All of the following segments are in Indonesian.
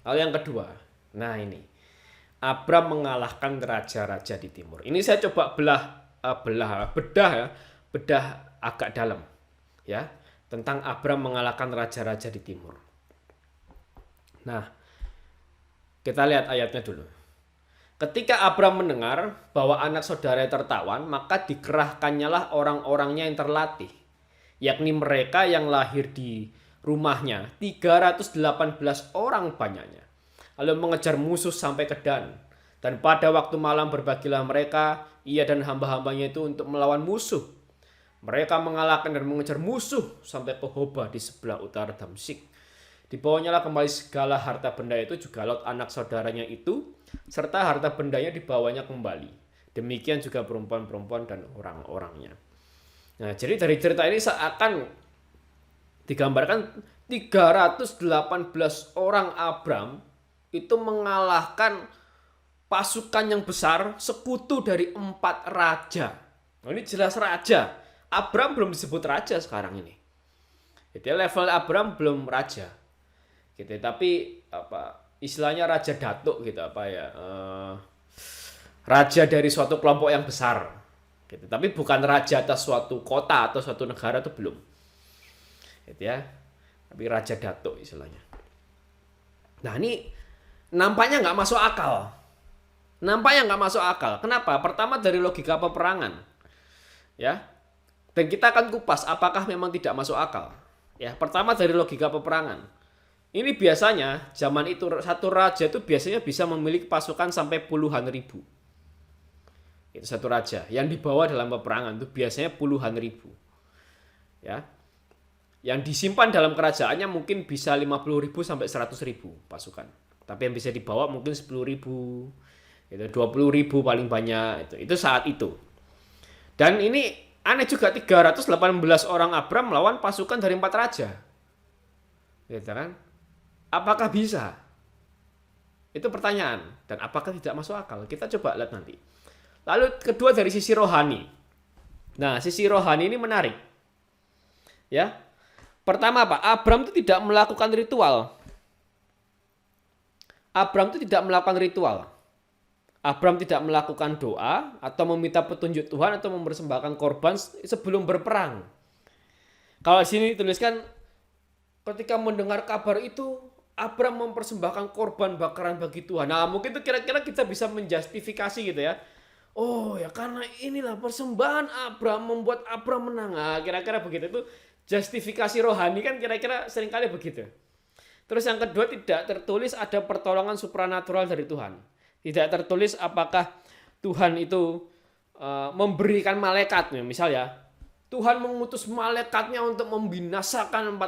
Lalu yang kedua, nah ini Abram mengalahkan raja-raja di timur. Ini saya coba bedah ya, bedah agak dalam ya tentang Abram mengalahkan raja-raja di timur. Nah, kita lihat ayatnya dulu. Ketika Abram mendengar bahwa anak saudaranya tertawan, maka dikerahkannyalah orang-orangnya yang terlatih, yakni mereka yang lahir di rumahnya, 318 orang banyaknya. Lalu mengejar musuh sampai ke Dan. Dan pada waktu malam berbagilah mereka, ia dan hamba-hambanya itu untuk melawan musuh. Mereka mengalahkan dan mengejar musuh sampai ke Hoba di sebelah utara Damsik. Dibawanya lah kembali segala harta benda itu, juga Lot anak saudaranya itu, serta harta bendanya dibawanya kembali. Demikian juga perempuan-perempuan dan orang-orangnya. Nah, jadi dari cerita ini seakan digambarkan 318 orang Abram itu mengalahkan pasukan yang besar, sekutu dari 4 raja. Nah, ini jelas raja. Abram belum disebut raja sekarang ini. Jadi level Abram belum raja. Gitu. Tapi istilahnya raja datuk gitu raja dari suatu kelompok yang besar. Gitu. Tapi bukan raja atas suatu kota atau suatu negara itu belum. Gitu ya. Tapi raja datuk istilahnya. Nah, ini nampaknya nggak masuk akal. Kenapa? Pertama dari logika peperangan. Ya. Dan kita akan kupas apakah memang tidak masuk akal. Ya, pertama dari logika peperangan. Ini biasanya zaman itu satu raja itu biasanya bisa memiliki pasukan sampai puluhan ribu. Itu satu raja yang dibawa dalam peperangan itu biasanya puluhan ribu. Ya. Yang disimpan dalam kerajaannya mungkin bisa 50.000 sampai 100.000 pasukan. Tapi yang bisa dibawa mungkin 10.000. Itu 20.000 paling banyak itu saat itu. Dan ini aneh juga 318 orang Abram melawan pasukan dari 4 raja. Gitu kan? Apakah bisa? Itu pertanyaan. Dan apakah tidak masuk akal? Kita coba lihat nanti. Lalu kedua dari sisi rohani. Nah, sisi rohani ini menarik. Ya. Pertama apa? Abram itu tidak melakukan ritual. Abram tidak melakukan doa atau meminta petunjuk Tuhan atau mempersembahkan korban sebelum berperang. Kalau di sini dituliskan ketika mendengar kabar itu Abram mempersembahkan korban bakaran bagi Tuhan. Nah, mungkin itu kira-kira kita bisa menjustifikasi gitu ya. Oh ya, karena inilah persembahan Abram membuat Abram menang. Nah, kira-kira begitu. Itu justifikasi rohani kan kira-kira seringkali begitu. Terus yang kedua, tidak tertulis ada pertolongan supranatural dari Tuhan. Tidak tertulis apakah Tuhan itu memberikan malaikatnya. Misal ya, Tuhan mengutus malaikatnya untuk membinasakan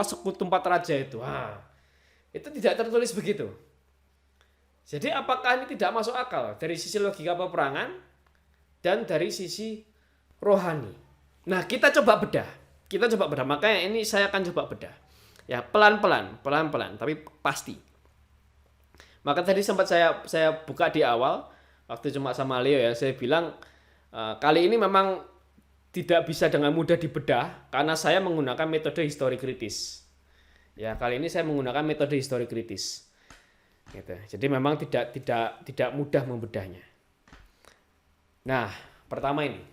sekutu 4 raja itu. Itu tidak tertulis begitu. Jadi apakah ini tidak masuk akal dari sisi logika peperangan dan dari sisi rohani? Nah, kita coba bedah. Makanya ini saya akan coba bedah. Ya, pelan-pelan, tapi pasti. Maka tadi sempat saya buka di awal waktu cuma sama Leo ya, saya bilang kali ini memang tidak bisa dengan mudah dibedah karena saya menggunakan metode histori kritis. Ya, kali ini saya menggunakan metode histori kritis. Gitu. Jadi memang tidak mudah membedahnya. Nah, pertama ini.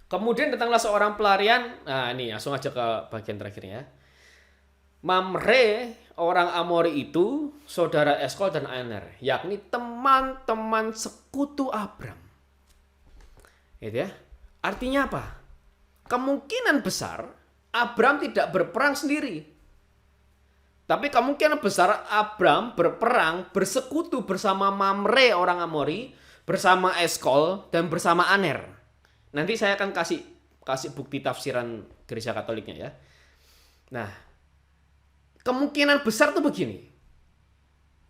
Kemudian datanglah seorang pelarian. Nah, ini langsung aja ke bagian terakhirnya ya. Mamre, orang Amori itu saudara Eskol dan Aner, yakni teman-teman sekutu Abram. Gitu ya. Artinya apa? Kemungkinan besar Abram tidak berperang sendiri. Tapi kemungkinan besar Abram berperang bersekutu bersama Mamre orang Amori, bersama Eskol dan bersama Aner. Nanti saya akan kasih bukti tafsiran Gereja Katoliknya ya. Nah, kemungkinan besar tuh begini.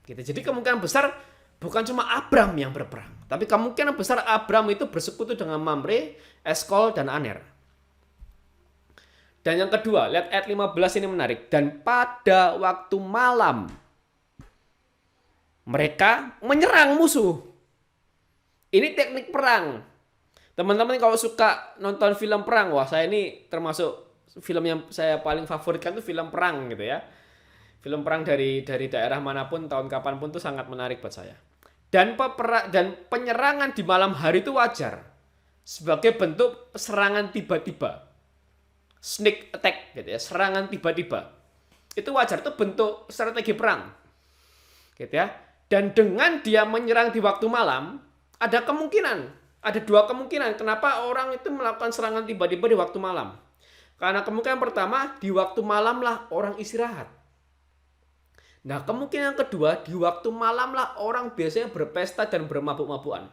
Gitu. Jadi kemungkinan besar bukan cuma Abram yang berperang, tapi kemungkinan besar Abram itu bersekutu dengan Mamre, Eskol, dan Aner. Dan yang kedua, lihat ayat 15 ini menarik. Dan pada waktu malam, mereka menyerang musuh. Ini teknik perang. Teman-teman kalau suka nonton film perang, wah saya ini termasuk film yang saya paling favoritkan itu film perang gitu ya. Film perang dari daerah manapun, tahun kapanpun tuh sangat menarik buat saya. Dan penyerangan di malam hari itu wajar sebagai bentuk serangan tiba-tiba, sneak attack gitu ya, serangan tiba-tiba. Itu wajar, itu bentuk strategi perang, gitu ya. Dan dengan dia menyerang di waktu malam, ada dua kemungkinan kenapa orang itu melakukan serangan tiba-tiba di waktu malam. Karena kemungkinan pertama, di waktu malam lah orang istirahat. Nah, kemungkinan kedua, di waktu malam lah orang biasanya berpesta dan bermabuk-mabukan.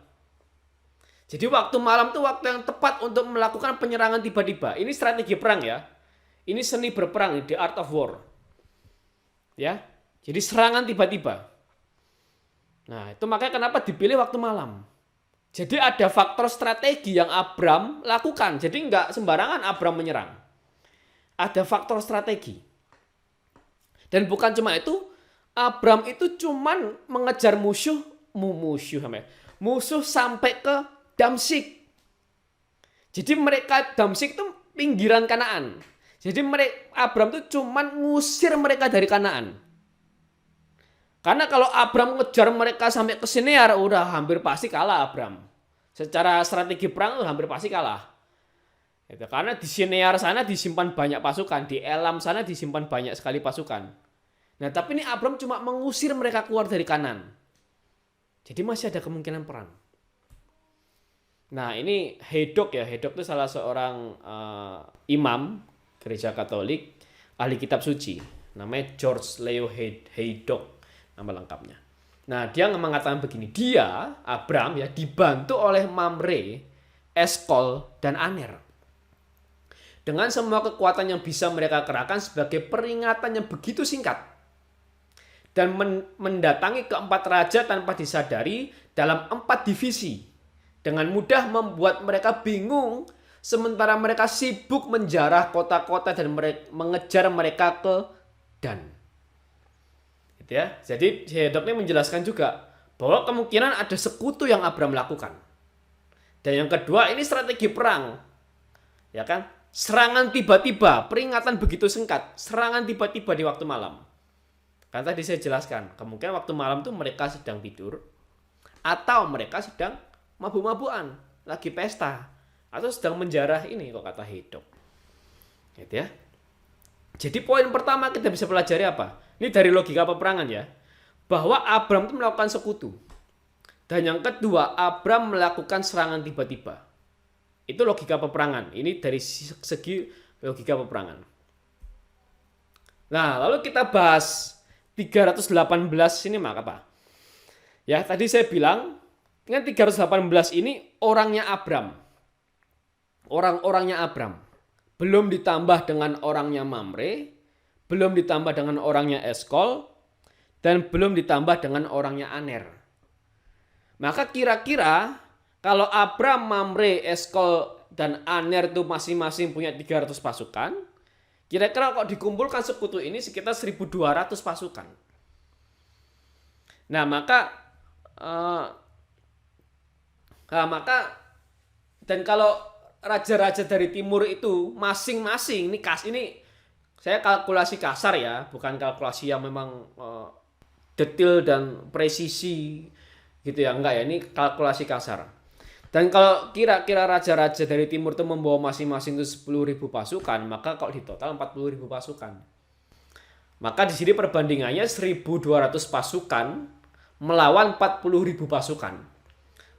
Jadi waktu malam itu waktu yang tepat untuk melakukan penyerangan tiba-tiba. Ini strategi perang ya. Ini seni berperang, the art of war. Ya. Jadi serangan tiba-tiba. Nah, itu makanya kenapa dipilih waktu malam. Jadi ada faktor strategi yang Abram lakukan. Jadi nggak sembarangan Abram menyerang. Ada faktor strategi. Dan bukan cuma itu, Abram itu cuman mengejar musuh sampai ke Damsyik. Jadi mereka Damsyik itu pinggiran Kanaan. Jadi Abram itu cuman ngusir mereka dari Kanaan. Karena kalau Abram ngejar mereka sampai ke Sinear, udah hampir pasti kalah Abram. Secara strategi perang hampir pasti kalah. Itu karena di Sinear sana disimpan banyak pasukan, di Elam sana disimpan banyak sekali pasukan. Nah, tapi ini Abram cuma mengusir mereka keluar dari Kanaan. Jadi masih ada kemungkinan perang. Nah, ini Hedok ya. Hedok itu salah seorang imam gereja Katolik, ahli kitab suci. Namanya George Leo Hedok, nama lengkapnya. Nah, dia mengatakan begini. Dia, Abram ya, dibantu oleh Mamre, Eskol, dan Aner. Dengan semua kekuatan yang bisa mereka kerahkan sebagai peringatan yang begitu singkat. Dan mendatangi keempat raja tanpa disadari dalam 4 divisi. Dengan mudah membuat mereka bingung, sementara mereka sibuk menjarah kota-kota dan mengejar mereka ke Dan. Gitu ya. Jadi Hedok ini menjelaskan juga bahwa kemungkinan ada sekutu yang Abram lakukan. Dan yang kedua, ini strategi perang. Ya kan? Serangan tiba-tiba, peringatan begitu singkat, serangan tiba-tiba di waktu malam. Kan tadi saya jelaskan, kemungkinan waktu malam tuh mereka sedang tidur atau mereka sedang mabuk-mabukan, lagi pesta, atau sedang menjarah ini kok kata Hedok. Gitu ya. Jadi poin pertama kita bisa pelajari apa? Ini dari logika peperangan ya. Bahwa Abram itu melakukan sekutu. Dan yang kedua, Abram melakukan serangan tiba-tiba. Itu logika peperangan. Ini dari segi logika peperangan. Nah, lalu kita bahas 318 ini maka apa? Ya, tadi saya bilang dengan 318 ini orangnya Abram. Orang-orangnya Abram. Belum ditambah dengan orangnya Mamre, belum ditambah dengan orangnya Eskol, dan belum ditambah dengan orangnya Aner. Maka kira-kira kalau Abram, Mamre, Eskol, dan Aner itu masing-masing punya 300 pasukan, kira-kira kok dikumpulkan sekutu ini sekitar 1.200 pasukan. Nah, maka dan kalau raja-raja dari timur itu masing-masing ini saya kalkulasi kasar ya, bukan kalkulasi yang memang detail dan presisi gitu ya, enggak ya, ini kalkulasi kasar. Dan kalau kira-kira raja-raja dari timur itu membawa masing-masing itu 10.000 pasukan, maka kalau di total 40.000 pasukan. Maka di sini perbandingannya 1.200 pasukan melawan 40.000 pasukan.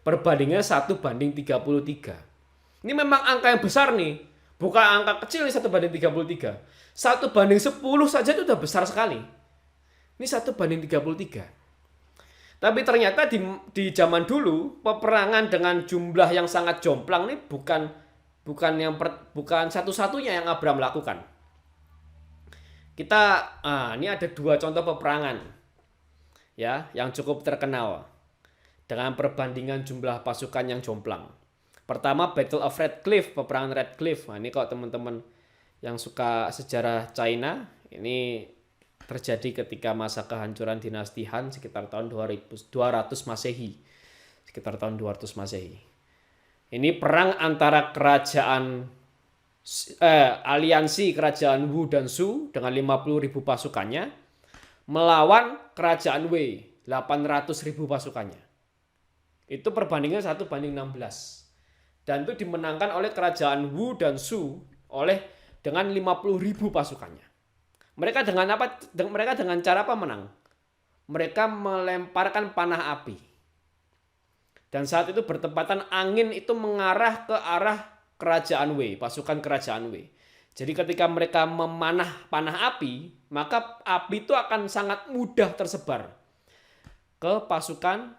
Perbandingannya 1:33. Ini memang angka yang besar nih. Bukan angka kecil nih 1:33. 1:10 saja itu udah besar sekali. Ini 1:33. Tapi ternyata di zaman dulu peperangan dengan jumlah yang sangat jomplang ini bukan satu-satunya yang Abram lakukan. Ini ada 2 contoh peperangan ya yang cukup terkenal dengan perbandingan jumlah pasukan yang jomplang. Pertama, Battle of Red Cliff, peperangan Red Cliff. Nah, ini kalau teman-teman yang suka sejarah China, ini terjadi ketika masa kehancuran dinasti Han sekitar tahun 200 Masehi. Sekitar tahun 200 Masehi. Ini perang antara aliansi kerajaan Wu dan Shu dengan 50.000 pasukannya melawan kerajaan Wei, 800.000 pasukannya. Itu perbandingan 1:16. Dan itu dimenangkan oleh kerajaan Wu dan Shu dengan 50.000 pasukannya. Mereka dengan apa? Mereka dengan cara apa menang? Mereka melemparkan panah api. Dan saat itu bertepatan angin itu mengarah ke arah kerajaan Wei, pasukan kerajaan Wei. Jadi ketika mereka memanah panah api, maka api itu akan sangat mudah tersebar ke pasukan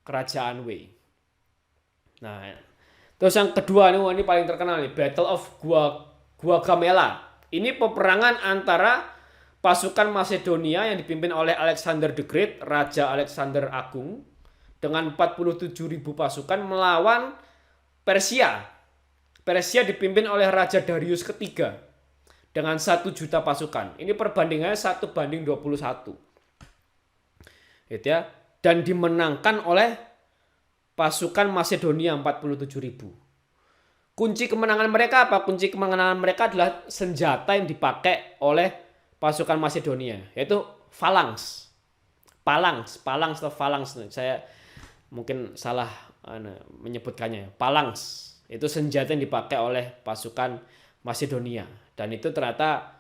kerajaan Wei. Nah, terus yang kedua ini paling terkenal nih, Battle of Gaugamela. Ini peperangan antara pasukan Macedonia yang dipimpin oleh Alexander the Great, Raja Alexander Agung, dengan 47.000 pasukan melawan Persia. Persia dipimpin oleh Raja Darius ketiga dengan 1 juta pasukan. Ini perbandingannya 1:21. Gitu ya. Dan dimenangkan oleh pasukan Macedonia 47.000. Kunci kemenangan mereka apa? Kunci kemenangan mereka adalah senjata yang dipakai oleh pasukan Macedonia, yaitu phalanx. Phalanx atau phalanx. Saya mungkin salah menyebutkannya. Phalanx itu senjata yang dipakai oleh pasukan Macedonia, dan itu ternyata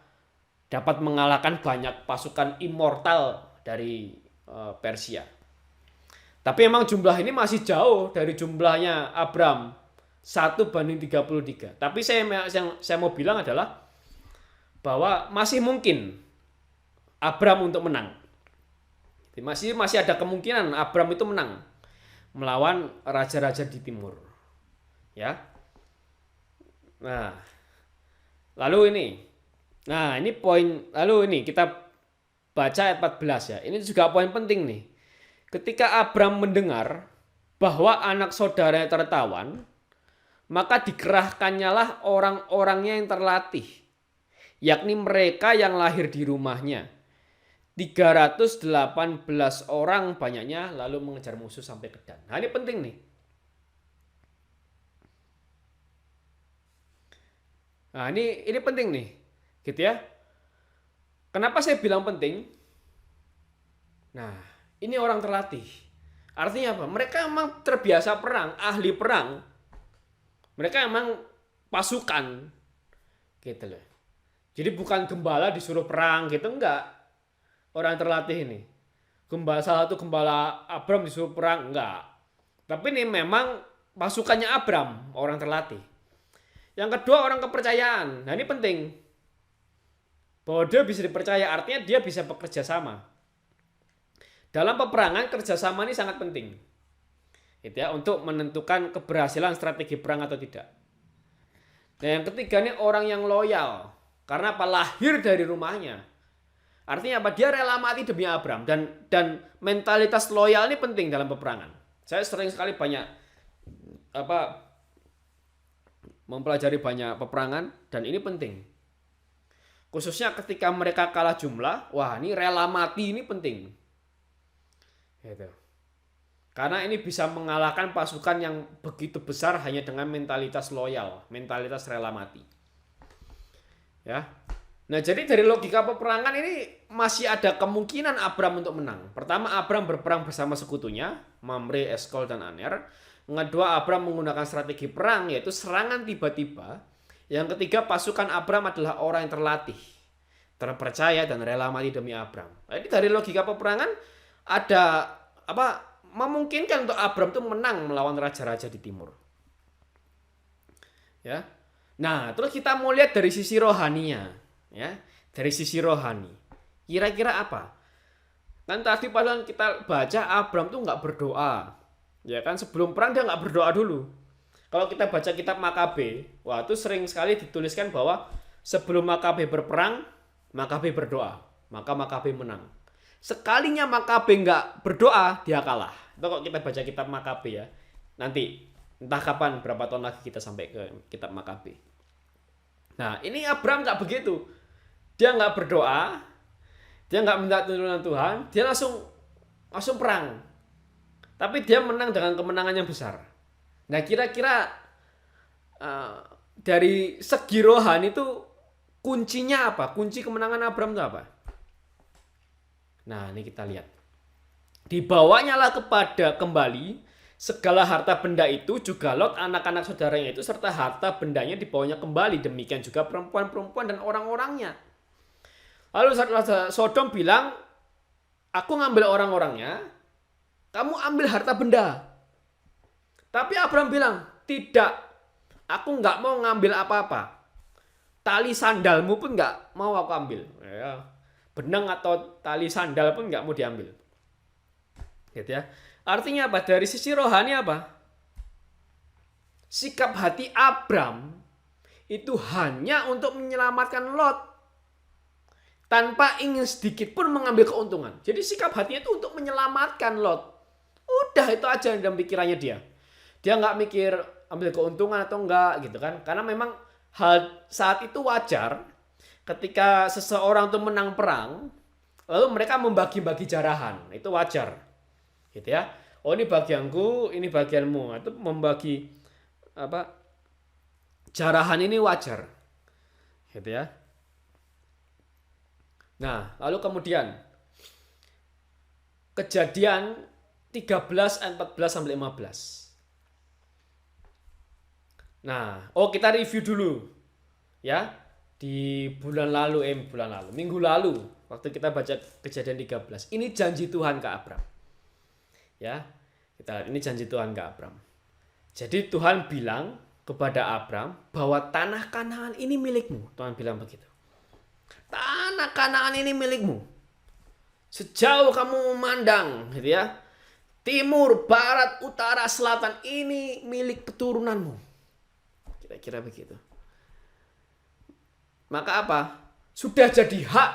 dapat mengalahkan banyak pasukan immortal dari Persia. Tapi memang jumlah ini masih jauh dari jumlahnya Abram, 1:33. Tapi saya mau bilang adalah bahwa masih mungkin Abram untuk menang. Masih ada kemungkinan Abram itu menang melawan raja-raja di timur. Ya. Nah, lalu ini. Nah, ini poin. Lalu ini kita baca ayat 14 ya. Ini juga poin penting nih. Ketika Abram mendengar bahwa anak saudaranya tertawan, maka dikerahkannyalah orang-orangnya yang terlatih, yakni mereka yang lahir di rumahnya. 318 orang banyaknya, lalu mengejar musuh sampai ke Dan. Nah, ini penting nih. Nah, ini penting nih. Gitu ya. Kenapa saya bilang penting? Nah, ini orang terlatih. Artinya apa? Mereka memang terbiasa perang, ahli perang. Mereka memang pasukan. Gitu loh. Jadi bukan gembala disuruh perang gitu, enggak. Orang terlatih ini. Salah satu gembala Abram disuruh perang, enggak. Tapi ini memang pasukannya Abram, orang terlatih. Yang kedua, orang kepercayaan. Nah, ini penting. Bahwa dia bisa dipercaya, artinya dia bisa bekerja sama. Dalam peperangan, kerjasama ini sangat penting. Gitu ya, untuk menentukan keberhasilan strategi perang atau tidak. Nah, yang ketiga ini orang yang loyal. Karena apa? Lahir dari rumahnya. Artinya apa? Dia rela mati demi Abram. Dan mentalitas loyal ini penting dalam peperangan. Saya sering sekali mempelajari banyak peperangan, dan ini penting. Khususnya ketika mereka kalah jumlah, wah ini rela mati ini penting. Gitu. Karena ini bisa mengalahkan pasukan yang begitu besar hanya dengan mentalitas loyal, mentalitas rela mati. Ya. Nah, jadi dari logika peperangan ini masih ada kemungkinan Abram untuk menang. Pertama, Abram berperang bersama sekutunya, Mamre, Eskol, dan Aner. Yang kedua, Abram menggunakan strategi perang, yaitu serangan tiba-tiba. Yang ketiga, pasukan Abram adalah orang yang terlatih, terpercaya, dan rela mati demi Abram. Jadi dari logika peperangan ada memungkinkan untuk Abram itu menang melawan raja-raja di timur. Ya. Nah, terus kita mau lihat dari sisi rohaninya, ya. Dari sisi rohani. Kira-kira apa? Kan tadi pas kita baca Abram tuh nggak berdoa. Ya kan, sebelum perang dia nggak berdoa dulu. Kalau kita baca kitab Makabe, wah itu sering sekali dituliskan bahwa sebelum Makabe berperang, Makabe berdoa, maka Makabe menang. Sekalinya Makabe nggak berdoa, dia kalah. Itu kalau kita baca kitab Makabe ya. Nanti entah kapan, berapa tahun lagi kita sampai ke kitab Makabe. Nah, ini Abram nggak begitu. Dia nggak berdoa, dia nggak minta tuntunan Tuhan, dia langsung perang. Tapi dia menang dengan kemenangan yang besar. Nah, kira-kira dari segi rohani itu kuncinya apa? Kunci kemenangan Abram itu apa? Nah, ini kita lihat. Dibawanyalah kepada kembali segala harta benda itu, juga Lot, anak-anak saudaranya itu, serta harta bendanya dibawanya kembali. Demikian juga perempuan-perempuan dan orang-orangnya. Lalu Sodom bilang, aku ngambil orang-orangnya, kamu ambil harta benda. Tapi Abraham bilang, tidak, aku nggak mau ngambil apa-apa. Tali sandalmu pun nggak mau aku ambil. Ya, benang atau tali sandal pun nggak mau diambil. Gitu ya. Artinya apa? Dari sisi rohani apa? Sikap hati Abraham itu hanya untuk menyelamatkan Lot, tanpa ingin sedikit pun mengambil keuntungan. Jadi sikap hatinya itu untuk menyelamatkan Lot. Udah, itu aja dalam pikirannya dia. Dia nggak mikir ambil keuntungan atau enggak gitu kan. Karena memang hal saat itu wajar ketika seseorang tuh menang perang, lalu mereka membagi-bagi jarahan. Itu wajar. Gitu ya. Oh, ini bagianku, ini bagianmu. Itu membagi jarahan ini wajar. Gitu ya. Nah, lalu kemudian Kejadian 13 ayat 14 sampai 15. Nah, kita review dulu ya. Di minggu lalu waktu kita baca Kejadian 13. Ini janji Tuhan ke Abraham. Ya. Kita lihat, ini janji Tuhan ke Abraham. Jadi Tuhan bilang kepada Abraham bahwa tanah Kanaan ini milikmu. Tuhan bilang begitu. Tanah Kanaan ini milikmu. Sejauh kamu memandang, gitu ya. Timur, barat, utara, selatan, ini milik keturunanmu. Kira-kira begitu. Maka apa? Sudah jadi hak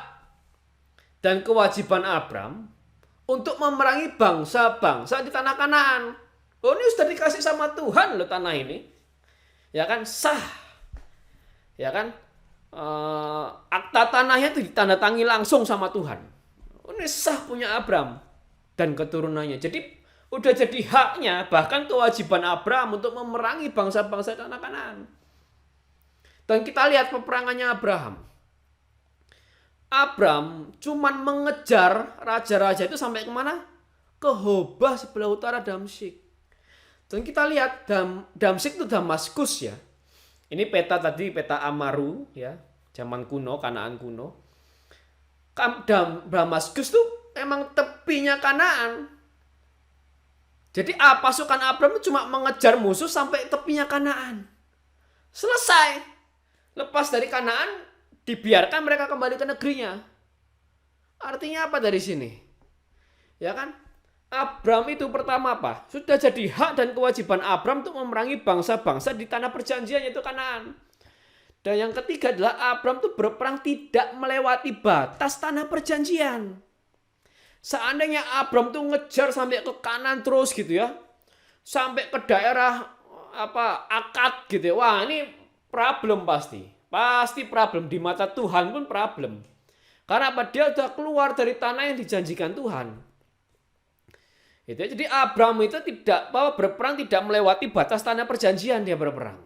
dan kewajiban Abraham untuk memerangi bangsa-bangsa di tanah Kanaan. Oh, ini sudah dikasih sama Tuhan loh tanah ini. Ya kan, sah. Ya kan? Akta tanahnya itu ditandatangani langsung sama Tuhan. Ini sah punya Abraham dan keturunannya. Jadi udah jadi haknya, bahkan kewajiban Abraham untuk memerangi bangsa-bangsa tanah Kanaan. Dan kita lihat peperangannya Abraham. Abraham cuman mengejar raja-raja itu sampai kemana? Ke Hobah sebelah utara Damsyik. Dan kita lihat Damsyik itu Damaskus ya. Ini peta tadi, peta Amaru ya, zaman kuno, Kanaan kuno. Damaskus tuh emang tepinya Kanaan. Jadi pasukan Abraham itu cuma mengejar musuh sampai tepinya Kanaan. Selesai. Lepas dari Kanaan, dibiarkan mereka kembali ke negerinya. Artinya apa dari sini? Ya kan? Abraham itu pertama apa? Sudah jadi hak dan kewajiban Abraham untuk memerangi bangsa-bangsa di tanah perjanjian, yaitu Kanaan. Dan yang ketiga adalah Abraham itu berperang tidak melewati batas tanah perjanjian. Seandainya Abraham tuh ngejar sampai ke kanan terus gitu ya, sampai ke daerah Akad gitu ya, wah ini problem pasti problem di mata Tuhan pun problem. Karena apa? Dia sudah keluar dari tanah yang dijanjikan Tuhan. Itu ya. Jadi Abraham itu berperang tidak melewati batas tanah perjanjian, dia berperang.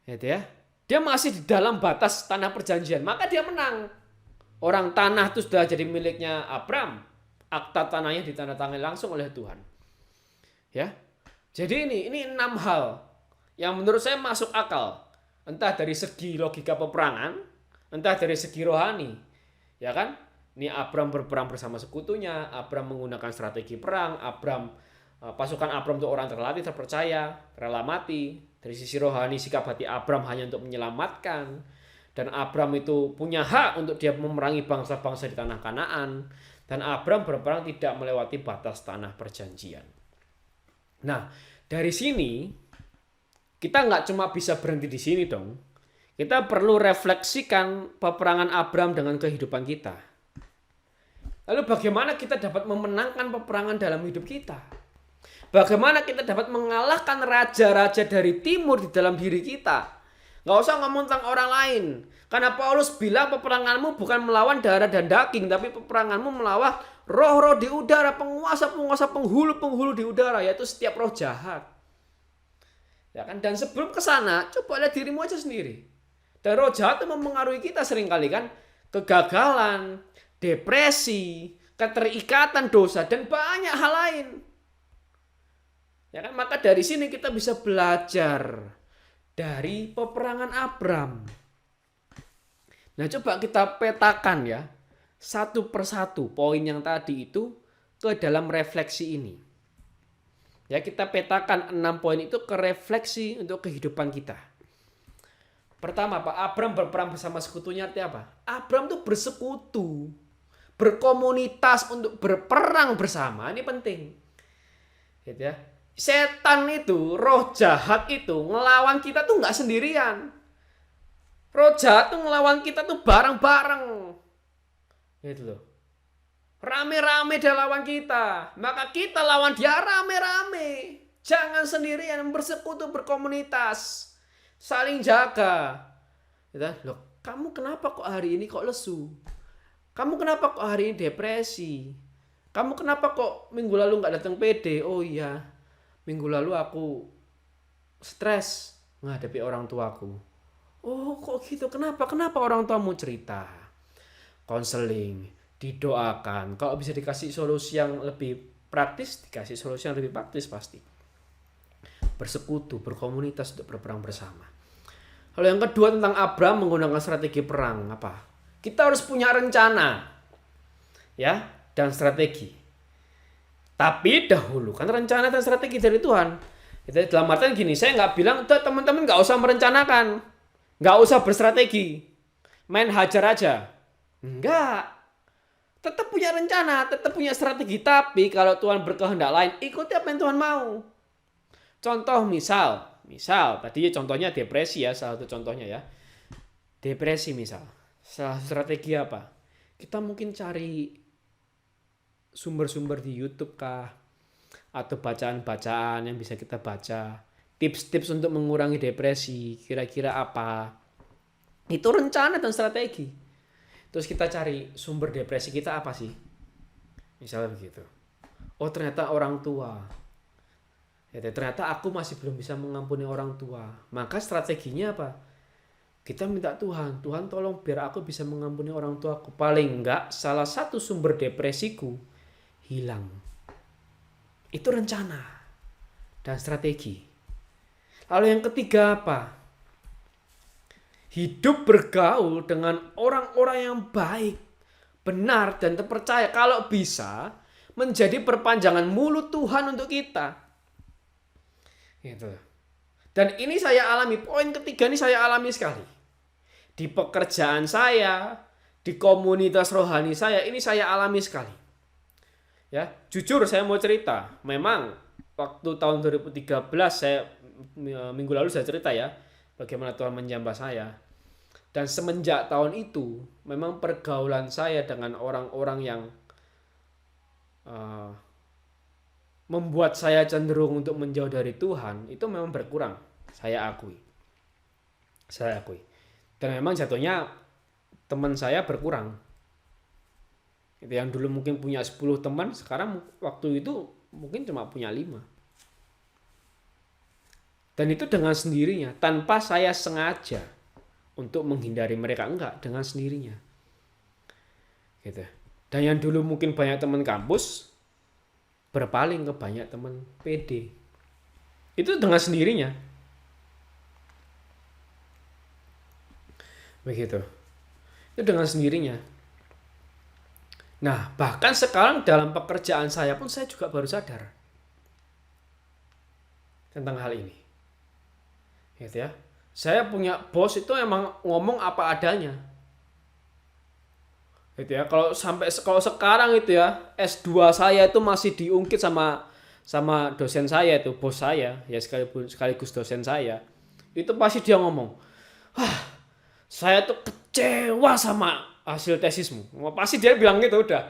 Itu ya. Dia masih di dalam batas tanah perjanjian, maka dia menang. Orang tanah itu sudah jadi miliknya Abraham. Akta tanahnya ditandatangani langsung oleh Tuhan. Ya. Jadi ini 6 hal yang menurut saya masuk akal. Entah dari segi logika peperangan, entah dari segi rohani. Ya kan? Ini Abraham berperang bersama sekutunya, Abraham menggunakan strategi perang, pasukan Abraham itu orang terlatih, terpercaya, rela mati. Dari sisi rohani, sikap hati Abraham hanya untuk menyelamatkan. Dan Abraham itu punya hak untuk dia memerangi bangsa-bangsa di tanah Kanaan. Dan Abraham berperang tidak melewati batas tanah perjanjian. Nah, dari sini kita nggak cuma bisa berhenti di sini dong. Kita perlu refleksikan peperangan Abraham dengan kehidupan kita. Lalu bagaimana kita dapat memenangkan peperangan dalam hidup kita? Bagaimana kita dapat mengalahkan raja-raja dari timur di dalam diri kita? Nggak usah ngomong tentang orang lain. Karena Paulus bilang peperanganmu bukan melawan darah dan daging, tapi peperanganmu melawan roh-roh di udara, penguasa-penguasa, penghulu-penghulu di udara, yaitu setiap roh jahat. Ya kan? Dan sebelum ke sana, coba lihat dirimu aja sendiri. Dan roh jahat itu mempengaruhi kita seringkali kan. Kegagalan, depresi, keterikatan dosa, dan banyak hal lain. Ya kan? Maka dari sini kita bisa belajar dari peperangan Abram. Nah, coba kita petakan ya, satu persatu poin yang tadi itu ke dalam refleksi ini. Ya, kita petakan 6 poin itu ke refleksi untuk kehidupan kita. Pertama, Pak, Abram berperang bersama sekutunya artinya apa? Abram tuh bersekutu, berkomunitas untuk berperang bersama. Ini penting. Gitu ya. Setan itu, roh jahat itu ngelawan kita tuh nggak sendirian. Roh jahat tuh ngelawan kita tuh bareng-bareng. Gitu loh. Rame-rame dia lawan kita. Maka kita lawan dia rame-rame. Jangan sendirian, bersekutu, berkomunitas. Saling jaga. Gitu. Loh, kamu kenapa kok hari ini kok lesu? Kamu kenapa kok hari ini depresi? Kamu kenapa kok minggu lalu gak datang PD? Oh iya, minggu lalu aku stres menghadapi orang tuaku. Oh kok gitu? Kenapa? Kenapa orang tuamu cerita? Konseling, didoakan. Kalau bisa dikasih solusi yang lebih praktis, dikasih solusi yang lebih praktis pasti. Bersekutu, berkomunitas untuk berperang bersama. Lalu yang kedua tentang Abram menggunakan strategi perang apa? Kita harus punya rencana, ya, dan strategi. Tapi dahulu kan rencana dan strategi dari Tuhan. Itu dalam artian gini, saya nggak bilang teman-teman nggak usah merencanakan, nggak usah berstrategi, main hajar aja. Enggak. Tetap punya rencana, tetap punya strategi. Tapi kalau Tuhan berkehendak lain, ikuti apa yang Tuhan mau. Contoh misal tadi contohnya depresi ya, salah satu contohnya ya. Depresi misal. Salah satu strategi apa? Kita mungkin cari sumber-sumber di YouTube kah? Atau bacaan-bacaan yang bisa kita baca. Tips-tips untuk mengurangi depresi, kira-kira apa? Itu rencana dan strategi. Terus kita cari sumber depresi kita apa sih? Misalnya begitu. Oh ternyata orang tua. Ya, ternyata aku masih belum bisa mengampuni orang tua. Maka strateginya apa? Kita minta Tuhan tolong biar aku bisa mengampuni orang tuaku. Paling enggak salah satu sumber depresiku hilang. Itu rencana dan strategi. Lalu yang ketiga apa? Hidup bergaul dengan orang-orang yang baik, benar dan terpercaya. Kalau bisa menjadi perpanjangan mulut Tuhan untuk kita. Gitu. Dan ini saya alami, poin ketiga ini saya alami sekali. Di pekerjaan saya, di komunitas rohani saya, ini saya alami sekali. Ya, jujur saya mau cerita, memang waktu tahun 2013 saya minggu lalu saya cerita ya, bagaimana Tuhan menjamah saya. Dan semenjak tahun itu, memang pergaulan saya dengan orang-orang yang membuat saya cenderung untuk menjauh dari Tuhan itu memang berkurang. Saya akui. Dan memang jatuhnya teman saya berkurang. Itu yang dulu mungkin punya 10 teman, sekarang waktu itu mungkin cuma punya 5. Dan itu dengan sendirinya, tanpa saya sengaja untuk menghindari mereka, enggak, dengan sendirinya. Gitu. Dan yang dulu mungkin banyak teman kampus, berpaling ke banyak teman PD. Itu dengan sendirinya. Begitu. Itu dengan sendirinya. Nah, bahkan sekarang dalam pekerjaan saya pun saya juga baru sadar tentang hal ini. Gitu ya. Saya punya bos itu emang ngomong apa adanya. Gitu ya. Kalau sekarang itu ya, S2 saya itu masih diungkit sama dosen saya itu, bos saya, ya sekaligus dosen saya. Itu pasti dia ngomong, "Wah, saya tuh kecewa sama hasil tesismu." Pasti dia bilang gitu udah.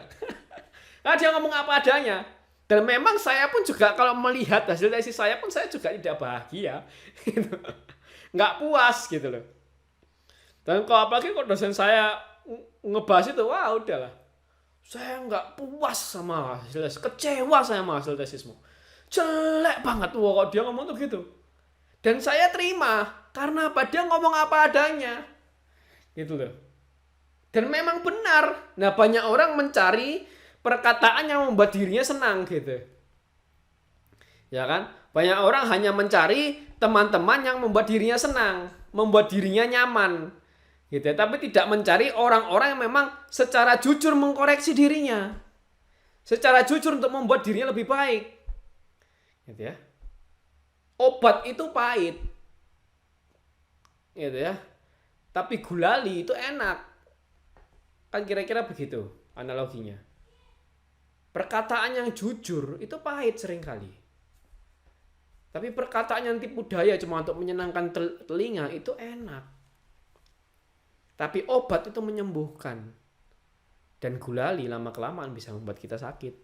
Nah, dia ngomong apa adanya. Dan memang saya pun juga kalau melihat hasil tesis saya pun saya juga tidak bahagia. Gitu. Nggak puas gitu loh. Dan kalau apalagi kalau dosen saya ngebahas itu, wah udahlah. Saya nggak puas sama hasil tesis. Kecewa saya sama hasil tesismu. Jelek banget. Wah, kok dia ngomong tuh gitu. Dan saya terima. Karena apa? Dia ngomong apa adanya. Gitu loh. Dan memang benar. Nah, banyak orang mencari perkataan yang membuat dirinya senang gitu. Ya kan? Banyak orang hanya mencari teman-teman yang membuat dirinya senang, membuat dirinya nyaman. Gitu ya. Tapi tidak mencari orang-orang yang memang secara jujur mengkoreksi dirinya. Secara jujur untuk membuat dirinya lebih baik. Gitu ya. Obat itu pahit. Gitu ya. Tapi gulali itu enak. Kan kira-kira begitu analoginya. Perkataan yang jujur itu pahit seringkali. Tapi perkataan yang tipu daya cuma untuk menyenangkan telinga itu enak. Tapi obat itu menyembuhkan. Dan gulali lama-kelamaan bisa membuat kita sakit.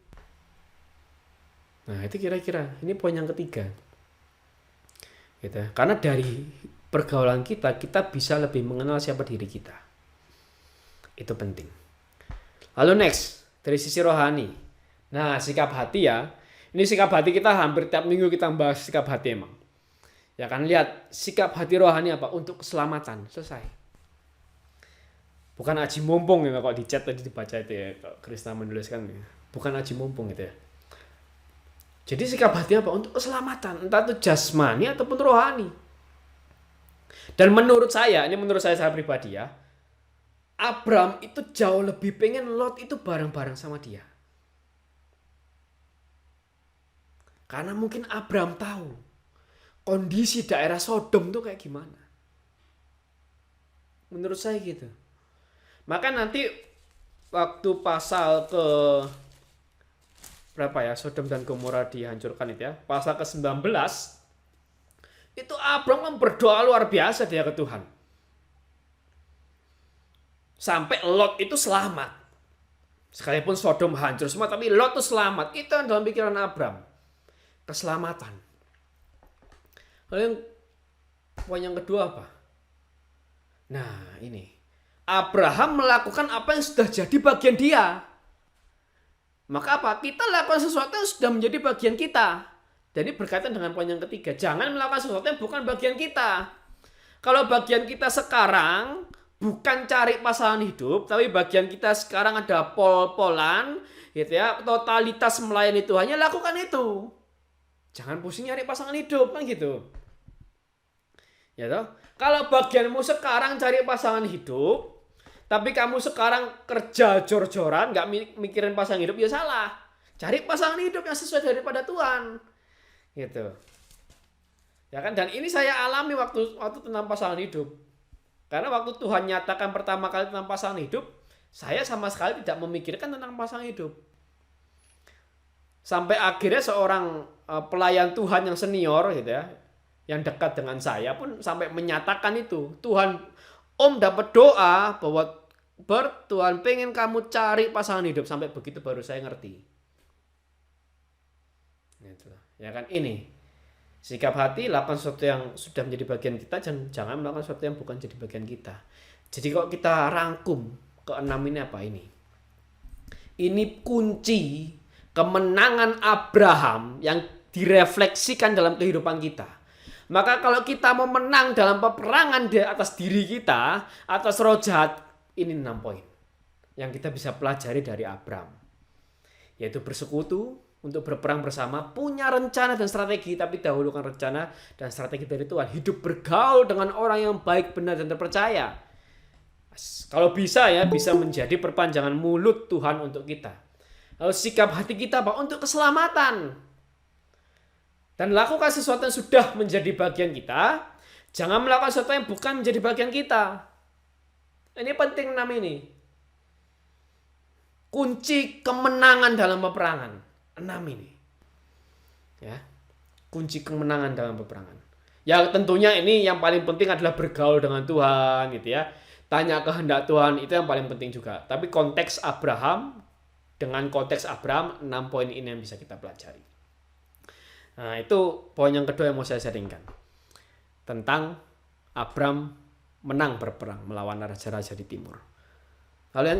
Nah, itu kira-kira. Ini poin yang ketiga. Gitu. Karena dari pergaulan kita bisa lebih mengenal siapa diri kita. Itu penting. Lalu next, dari sisi rohani. Nah, sikap hati ya. Ini sikap hati kita hampir tiap minggu kita bahas sikap hati emang. Ya kan, lihat sikap hati rohani apa? Untuk keselamatan. Selesai. Bukan aji mumpung ya, kalau di chat tadi dibaca itu ya, kalau Krisna menuliskan ya. Bukan aji mumpung gitu ya. Jadi sikap hati apa? Untuk keselamatan. Entah itu jasmani ataupun rohani. Dan menurut saya pribadi ya, Abraham itu jauh lebih pengen Lot itu bareng-bareng sama dia. Karena mungkin Abraham tahu kondisi daerah Sodom tuh kayak gimana. Menurut saya gitu. Maka nanti waktu pasal ke berapa ya, Sodom dan Gomora dihancurkan itu ya, pasal ke-19, itu Abraham kan berdoa luar biasa dia ke Tuhan. Sampai Lot itu selamat. Sekalipun Sodom hancur semua, tapi Lot itu selamat. Itu yang dalam pikiran Abraham. Keselamatan. Lalu poin yang kedua apa? Nah, ini. Abraham melakukan apa yang sudah jadi bagian dia. Maka apa? Kita lakukan sesuatu yang sudah menjadi bagian kita. Jadi berkaitan dengan poin yang ketiga. Jangan melakukan sesuatu yang bukan bagian kita. Kalau bagian kita sekarang bukan cari pasangan hidup, tapi bagian kita sekarang ada pol-polan, gitu ya, totalitas melayani Tuhan, lakukan itu. Jangan pusing nyari pasangan hidup, kan gitu. Ya toh? Kalau bagianmu sekarang cari pasangan hidup, tapi kamu sekarang kerja jor-joran, nggak mikirin pasangan hidup, ya salah. Cari pasangan hidup yang sesuai daripada Tuhan, gitu. Ya kan? Dan ini saya alami waktu tentang pasangan hidup. Karena waktu Tuhan nyatakan pertama kali tentang pasangan hidup, saya sama sekali tidak memikirkan tentang pasangan hidup. Sampai akhirnya seorang pelayan Tuhan yang senior gitu ya, yang dekat dengan saya pun sampai menyatakan itu. Tuhan, Om dapat doa bahwa Tuhan pengen kamu cari pasangan hidup. Sampai begitu baru saya ngerti. Gitu. Ya kan, ini. Sikap hati, lakukan sesuatu yang sudah menjadi bagian kita, jangan melakukan sesuatu yang bukan jadi bagian kita. Jadi kalau kita rangkum ke-6 ini apa ini? Ini kunci kemenangan Abraham yang direfleksikan dalam kehidupan kita. Maka kalau kita mau menang dalam peperangan di atas diri kita, atas roh jahat, ini 6 poin yang kita bisa pelajari dari Abraham. Yaitu bersekutu, untuk berperang bersama, punya rencana dan strategi, tapi dahulukan rencana dan strategi dari Tuhan. Hidup bergaul dengan orang yang baik, benar, dan terpercaya. Kalau bisa ya, bisa menjadi perpanjangan mulut Tuhan untuk kita. Lalu sikap hati kita apa? Untuk keselamatan. Dan lakukan sesuatu yang sudah menjadi bagian kita. Jangan melakukan sesuatu yang bukan menjadi bagian kita. Ini penting 6 ini. Kunci kemenangan dalam peperangan. 6 ini. Ya. Kunci kemenangan dalam peperangan. Ya tentunya ini yang paling penting adalah bergaul dengan Tuhan gitu ya. Tanya kehendak Tuhan, itu yang paling penting juga. Tapi konteks Abraham, dengan konteks Abraham, 6 poin ini yang bisa kita pelajari. Nah, itu poin yang kedua yang mau saya sharingkan. Tentang Abraham menang berperang melawan raja-raja di timur. Lalu yang